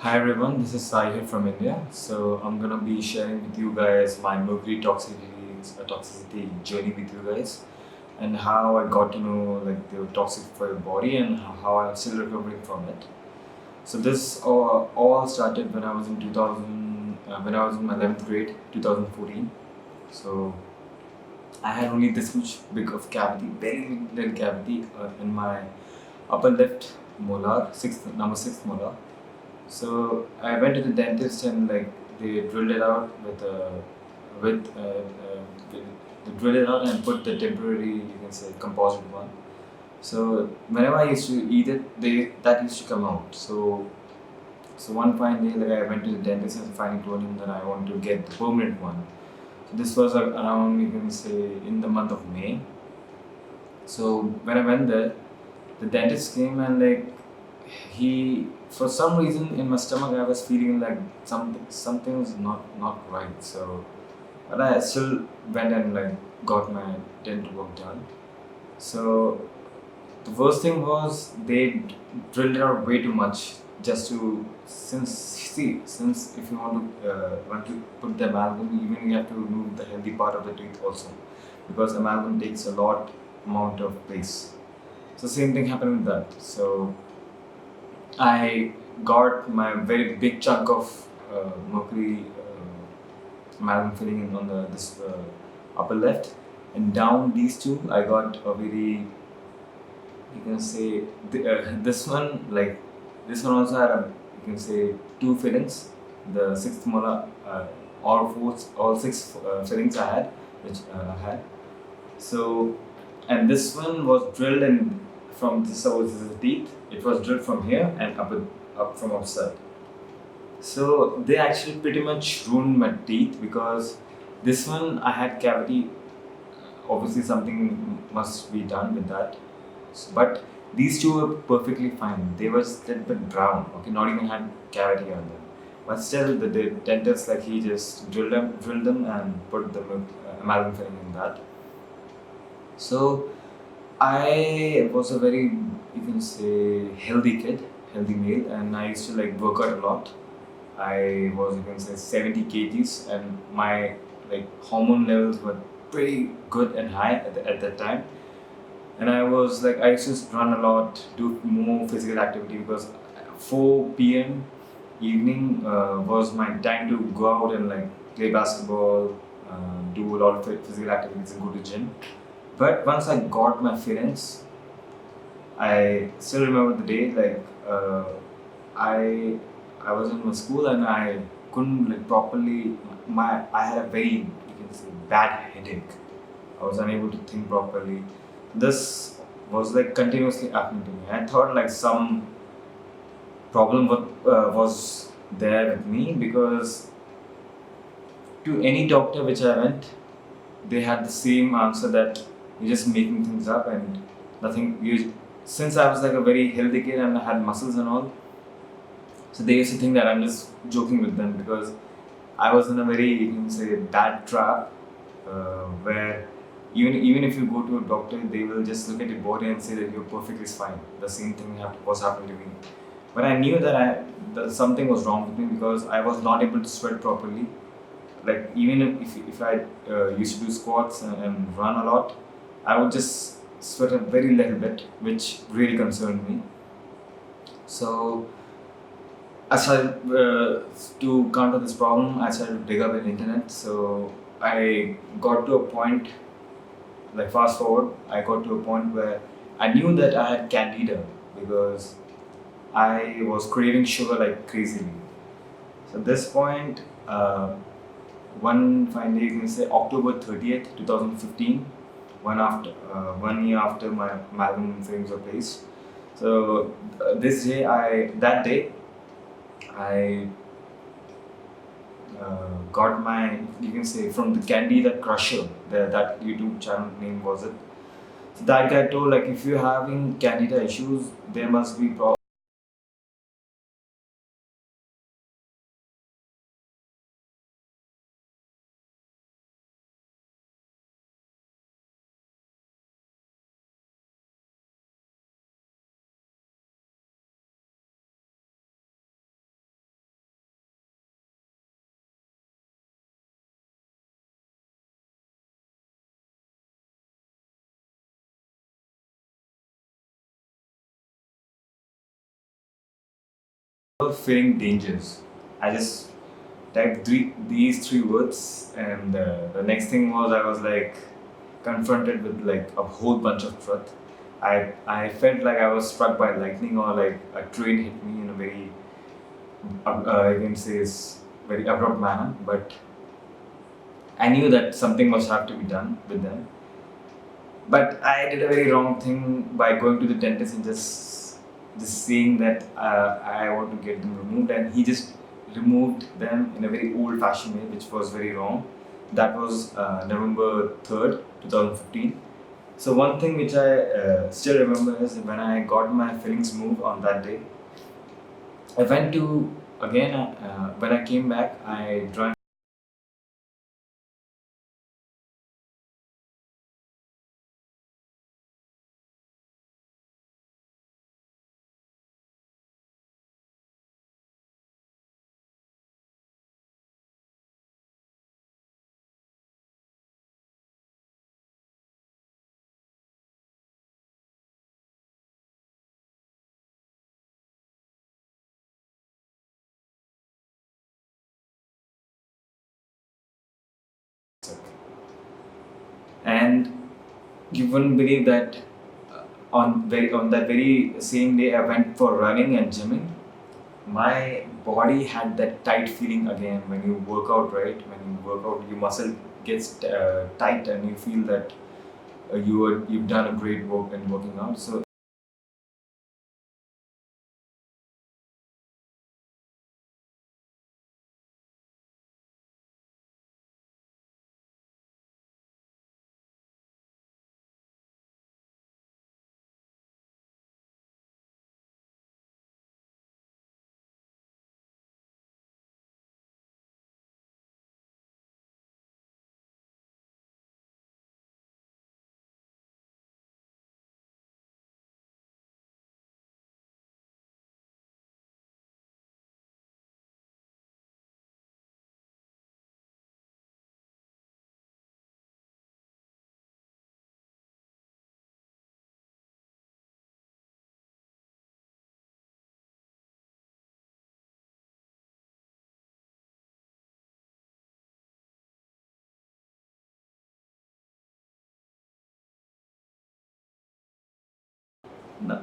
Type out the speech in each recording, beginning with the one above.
Hi everyone, this is Sai here from India. So I'm gonna be sharing with you guys my mercury toxicity journey with you guys, and how I got to know like they were toxic for your body and how I'm still recovering from it. So this all started when I was in 2000, when I was in my 11th grade, 2014. So I had only this much big of cavity, very little cavity in my upper left molar, number sixth molar. So I went to the dentist and like they drilled it out with they drilled it out and put the temporary, you can say, composite one. So whenever I used to eat it, that used to come out. So one fine day, like I went to the dentist and finally told him that I want to get the permanent one. So this was around, you can say, in the month of May. So when I went there, the dentist came and like he, for some reason in my stomach I was feeling like something was not right. So but I still went and like got my dental work done. So the worst thing was they drilled it out way too much, just to, since if you want to put the amalgam, even you have to remove the healthy part of the teeth also, because amalgam takes a lot amount of place. So same thing happened with that. So I got my very big chunk of mercury amalgam filling on the this upper left, and down these two I got a very, you can say, this one, like this one also had a, you can say, two fillings. The sixth molar, all six fillings I had, which I had. So, and this one was drilled in from this, so this is the teeth. It was drilled from here and up from outside. So they actually pretty much ruined my teeth, because this one I had cavity. Obviously, something must be done with that. But these two were perfectly fine. They were just a little bit brown. Okay, not even had cavity on them. But still, the dentist, like, he just drilled them and put the amalgam filling in that. So I was a very, you can say, healthy kid, healthy male, and I used to like work out a lot. I was, you can say, 70 kgs, and my like hormone levels were pretty good and high at that time. And I was like, I used to run a lot, do more physical activity, because 4 p.m. evening was my time to go out and like play basketball, do a lot of physical activities, and go to gym. But once I got my fillings, I still remember the day. Like I I was in my school and I couldn't like properly. I had a very, you can say, bad headache. I was unable to think properly. This was like continuously happening to me. I thought like some problem was there with me, because to any doctor which I went, they had the same answer, that you're just making things up and nothing. You, since I was like a very healthy kid and I had muscles and all, so they used to think that I'm just joking with them, because I was in a very, you can say, bad trap, where even if you go to a doctor, they will just look at your body and say that you're perfectly fine. The same thing was happening to me. But I knew that something was wrong with me, because I was not able to sweat properly. Like even if I used to do squats and run a lot, I would just sweat a very little bit, which really concerned me. So I started to counter this problem. I started to dig up in internet. So I got to a point, like fast forward, I got to a point where I knew that I had candida, because I was craving sugar like crazily. So at this point, one fine day, you can say October 30th, 2015, 1 year after my amalgam fillings were placed. So that day, I got my, you can say, from the Candida Crusher, that YouTube channel name was it. So that guy told, like, if you're having Candida issues, there must be feeling dangers. I just typed these three words, and the next thing was I was like confronted with like a whole bunch of truth. I felt like I was struck by lightning, or like a train hit me in a very I can say is very abrupt manner. But I knew that something must have to be done with them. But I did a very wrong thing by going to the dentist and just saying that I want to get them removed, and he just removed them in a very old-fashioned way, which was very wrong. That was November 3rd, 2015. So one thing which I still remember is when I got my fillings moved on that day. I went to again when I came back. I drank. And you wouldn't believe that on that very same day I went for running and gymming. My body had that tight feeling again when you work out, right? When you work out, your muscle gets tight, and you feel that you've done a great work in working out. So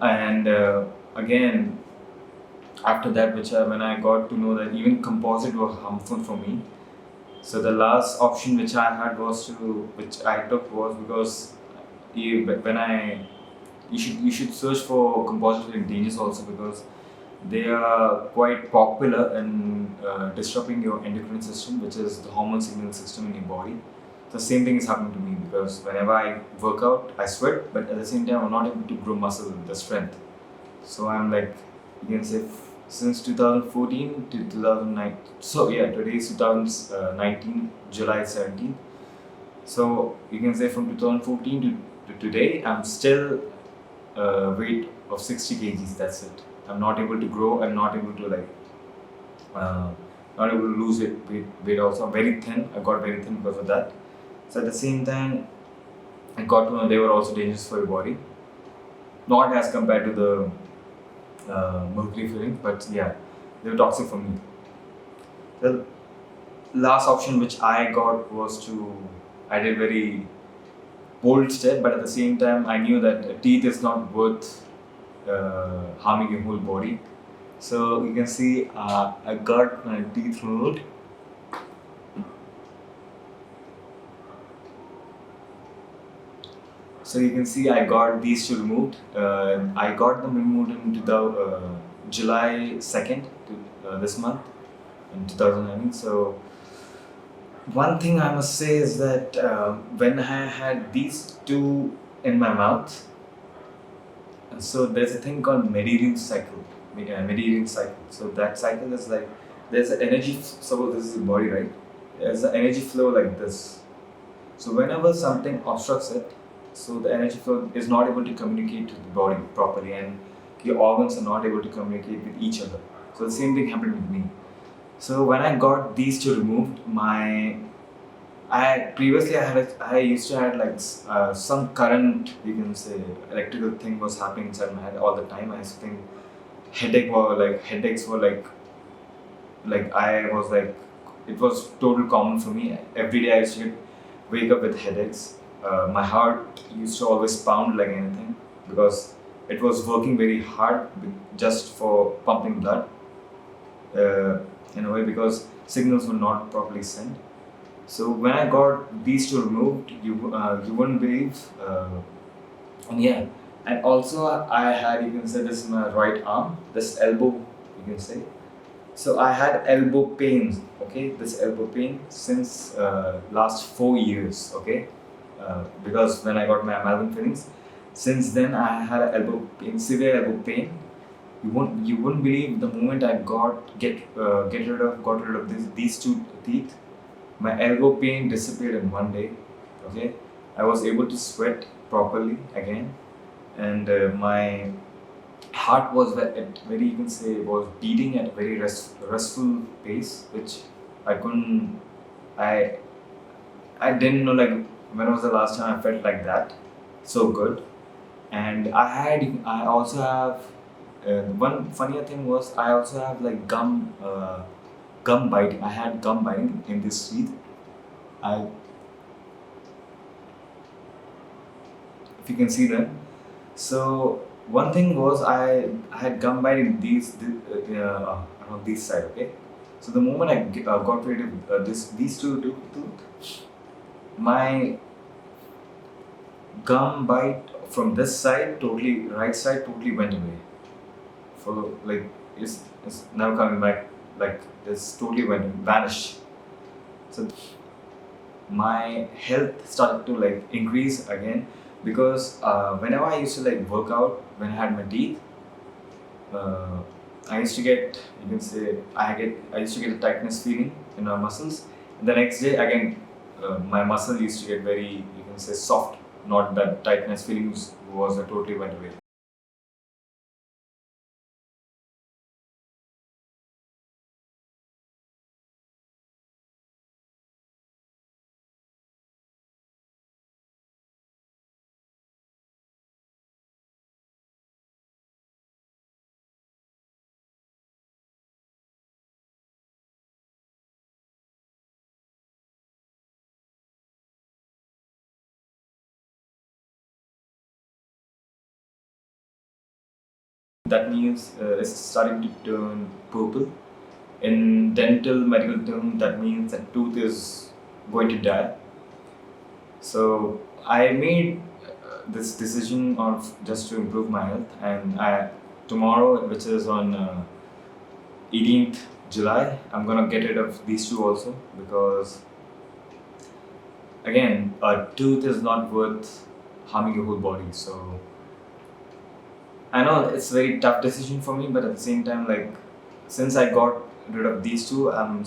and again after that, when I got to know that even composite were harmful for me. So the last option which I had was which I took was because when I you should search for composite in dangers also, because they are quite popular in disrupting your endocrine system, which is the hormone signal system in your body. The same thing is happening to me because whenever I work out, I sweat, but at the same time, I'm not able to grow muscle, the strength. So I'm like, you can say, since 2014 to 2009. So yeah, today is 2019, July 17th. So you can say from 2014 to today, I'm still weight of 60 kgs. That's it. I'm not able to grow. I'm not able to uh, not able to lose weight also. I'm very thin. I got very thin because of that. So at the same time, I got to know they were also dangerous for your body. Not as compared to the mercury fillings, but yeah, they were toxic for me. The last option which I got was I did very bold step, but at the same time, I knew that teeth is not worth harming your whole body. So you can see I got my teeth removed. So you can see I got these two removed. I got them removed in July 2nd, this month, in 2019. So one thing I must say is that when I had these two in my mouth, so there's a thing called Meridian cycle. Meridian cycle. So that cycle is like there's an energy. Suppose this is the body, right? There's an energy flow like this. So whenever something obstructs it, so the energy flow is not able to communicate to the body properly, and your organs are not able to communicate with each other. So the same thing happened with me. So when I got these two removed, I used to have like some current, you can say, electrical thing was happening inside my head all the time. I used to think headaches were like I was like it was total common for me. Every day I used to wake up with headaches. My heart used to always pound like anything because it was working very hard just for pumping blood in a way because signals were not properly sent. So when I got these two removed, you wouldn't believe. And yeah, and also I had, you can say, this in my right arm, this elbow, you can say. So I had elbow pains, okay, this elbow pain since last 4 years, okay, because when I got my amalgam fillings, since then I had elbow pain, severe elbow pain. You wouldn't believe the moment I got rid of these two teeth, my elbow pain disappeared in one day. Okay, I was able to sweat properly again, and my heart was at very, you can say, was beating at a very restful pace, which I couldn't. I I didn't know like when was the last time I felt like that, so good. And I also have one funnier thing was I also have like gum biting. I had gum biting in this teeth. I If you can see them. So one thing was I had gum bite in on this side. Okay. So the moment I got rid of these two tooth, my gum bite from this side totally, right side totally went away. For like it's now coming back, like this totally vanished. So my health started to like increase again because whenever I used to like work out when I had my teeth, uh, I used to get, you can say, I used to get a tightness feeling in my muscles. And the next day again, my muscle used to get very, you can say, soft. Not that tightness feelings was totally went away. That means it's starting to turn purple. In dental medical term, that means that tooth is going to die. So I made this decision of just to improve my health, and tomorrow, which is on 18th July, I'm gonna get rid of these two also because again, a tooth is not worth harming your whole body. So I know it's a very tough decision for me, but at the same time, like since I got rid of these two, I'm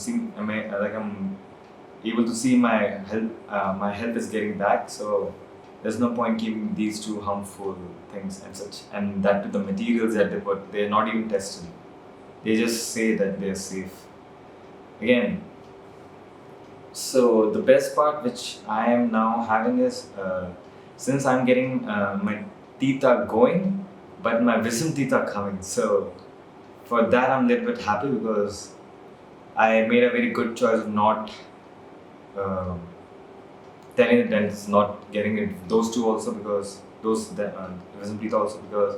able to see my health. My health is getting back, so there's no point keeping these two harmful things and such. And that to the materials that they put, they're not even tested. They just say that they're safe. Again, so the best part which I am now having is since I'm getting my teeth are going, but my wisdom teeth are coming. So for that I'm a little bit happy because I made a very good choice of not um telling the dentist not getting it, those two also because wisdom teeth also because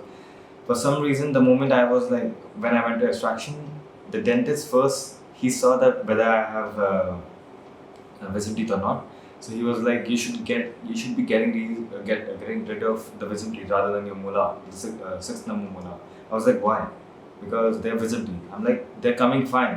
for some reason the moment I was like when I went to extraction, the dentist first he saw that whether I have wisdom teeth or not. So he was like, you should be getting rid of the wisdom teeth rather than your molar, the sixth number molar. I was like, why? Because they're wisdom teeth. I'm like, they're coming fine.